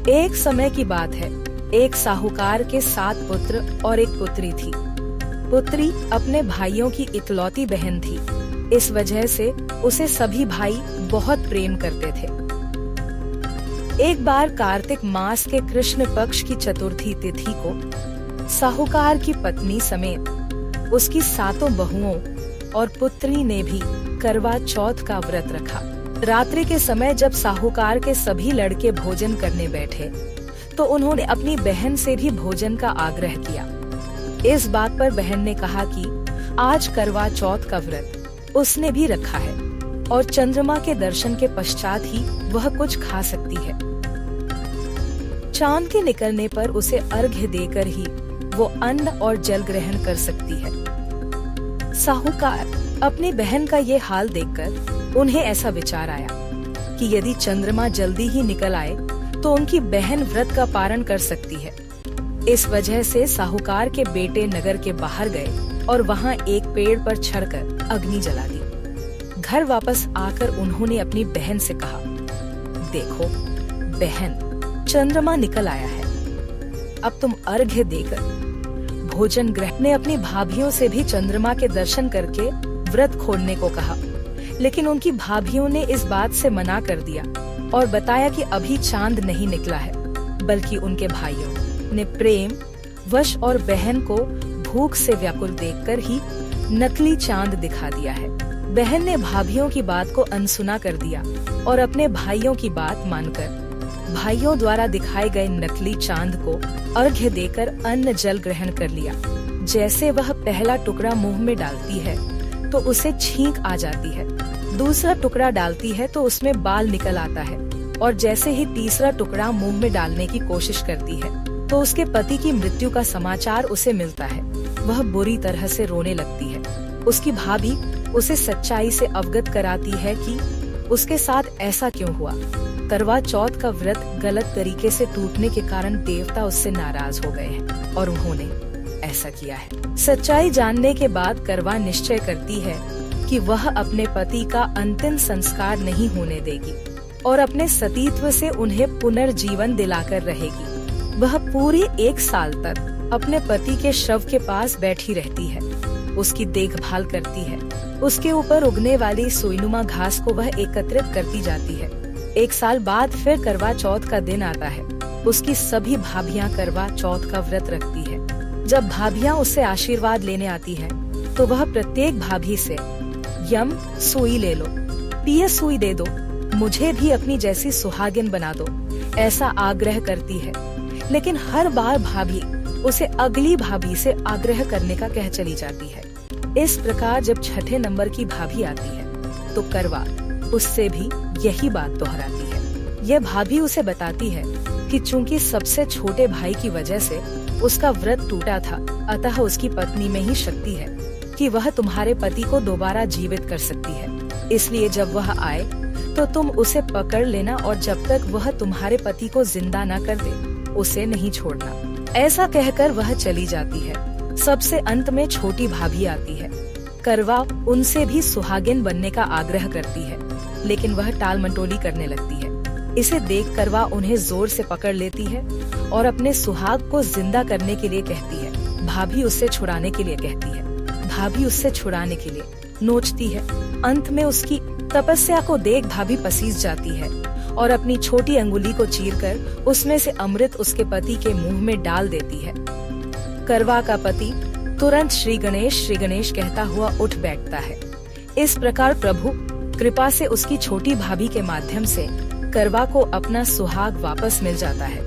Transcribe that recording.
एक समय की बात है, एक साहूकार के 7 पुत्र और एक पुत्री थी। पुत्री अपने भाइयों की इकलौती बहन थी, इस वजह से उसे सभी भाई बहुत प्रेम करते थे। एक बार कार्तिक मास के कृष्ण पक्ष की चतुर्थी तिथि को साहूकार की पत्नी समेत उसकी 7 बहुओं और पुत्री ने भी करवा चौथ का व्रत रखा। रात्रि के समय जब साहूकार के सभी लड़के भोजन करने बैठे तो उन्होंने अपनी बहन से भी भोजन का आग्रह किया। इस बात पर बहन ने कहा कि आज करवा चौथ का व्रत उसने भी रखा है और चंद्रमा के दर्शन के पश्चात ही वह कुछ खा सकती है। चांद के निकलने पर उसे अर्घ्य देकर ही वो अन्न और जल ग्रहण कर सकती है। साहूकार अपनी बहन का ये हाल देखकर उन्हें ऐसा विचार आया कि यदि चंद्रमा जल्दी ही निकल आए तो उनकी बहन व्रत का पारण कर सकती है। इस वजह से साहूकार के बेटे नगर के बाहर गए और वहां एक पेड़ पर चढ़कर अग्नि जला दी। घर वापस आकर उन्होंने अपनी बहन से कहा, देखो बहन, चंद्रमा निकल आया है, अब तुम अर्घ्य देकर भोजन ग्रहण। ने अपनी भाभियों से भी चंद्रमा के दर्शन करके व्रत खोलने को कहा, लेकिन उनकी भाभियों ने इस बात से मना कर दिया और बताया कि अभी चांद नहीं निकला है, बल्कि उनके भाइयों ने प्रेम वश और बहन को भूख से व्याकुल देखकर ही नकली चांद दिखा दिया है। बहन ने भाभियों की बात को अनसुना कर दिया और अपने भाइयों की बात मानकर भाइयों द्वारा दिखाए गए नकली चांद को अर्घ्य देकर अन्न जल ग्रहण कर लिया। जैसे वह पहला टुकड़ा मुंह में डालती है तो उसे छींक आ जाती है, दूसरा टुकड़ा डालती है तो उसमें बाल निकल आता है और जैसे ही तीसरा टुकड़ा मुंह में डालने की कोशिश करती है तो उसके पति की मृत्यु का समाचार उसे मिलता है। वह बुरी तरह से रोने लगती है। उसकी भाभी उसे सच्चाई से अवगत कराती है कि उसके साथ ऐसा क्यों हुआ। करवा चौथ का व्रत गलत तरीके से टूटने के कारण देवता उससे नाराज हो गए हैं और उन्होंने ऐसा किया है। सच्चाई जानने के बाद करवा निश्चय करती है कि वह अपने पति का अंतिम संस्कार नहीं होने देगी और अपने सतीत्व से उन्हें पुनर्जीवन दिलाकर रहेगी। वह पूरे 1 साल तक अपने पति के शव के पास बैठी रहती है, उसकी देखभाल करती है, उसके ऊपर उगने वाली सुईनुमा घास को वह एकत्रित करती जाती है। 1 साल बाद फिर करवा चौथ का दिन आता है। उसकी सभी भाभियां करवा चौथ का व्रत रखती है। जब भाभियां उससे आशीर्वाद लेने आती है तो वह प्रत्येक भाभी से यम सुई ले लो, पीएस सुई दे दो, मुझे भी अपनी जैसी सुहागिन बना दो, ऐसा आग्रह करती है। लेकिन हर बार भाभी उसे अगली भाभी से आग्रह करने का कह चली जाती है। इस प्रकार जब 6ठे नंबर की भाभी आती है तो करवा उससे भी यही बात दोहराती है। यह भाभी उसे बताती है कि चूंकि सबसे छोटे भाई की वजह से उसका व्रत टूटा था, अतः उसकी पत्नी में ही शक्ति है कि वह तुम्हारे पति को दोबारा जीवित कर सकती है। इसलिए जब वह आए तो तुम उसे पकड़ लेना और जब तक वह तुम्हारे पति को जिंदा न कर दे उसे नहीं छोड़ना। ऐसा कहकर वह चली जाती है। सबसे अंत में छोटी भाभी आती है। करवा उनसे भी सुहागिन बनने का आग्रह करती है, लेकिन वह टाल मटोली करने लगती है। इसे देख करवा उन्हें जोर से पकड़ लेती है और अपने सुहाग को जिंदा करने के लिए कहती है। भाभी उससे छुड़ाने के लिए कहती है। भाभी उससे छुड़ाने के लिए नोचती है। अंत में उसकी तपस्या को देख भाभी पसीज जाती है और अपनी छोटी अंगुली को चीरकर उसमें से अमृत उसके पति के मुंह में डाल देती है। करवा का पति तुरंत श्री गणेश कहता हुआ उठ बैठता है। इस प्रकार प्रभु कृपा से उसकी छोटी भाभी के माध्यम से करवा को अपना सुहाग वापस मिल जाता है।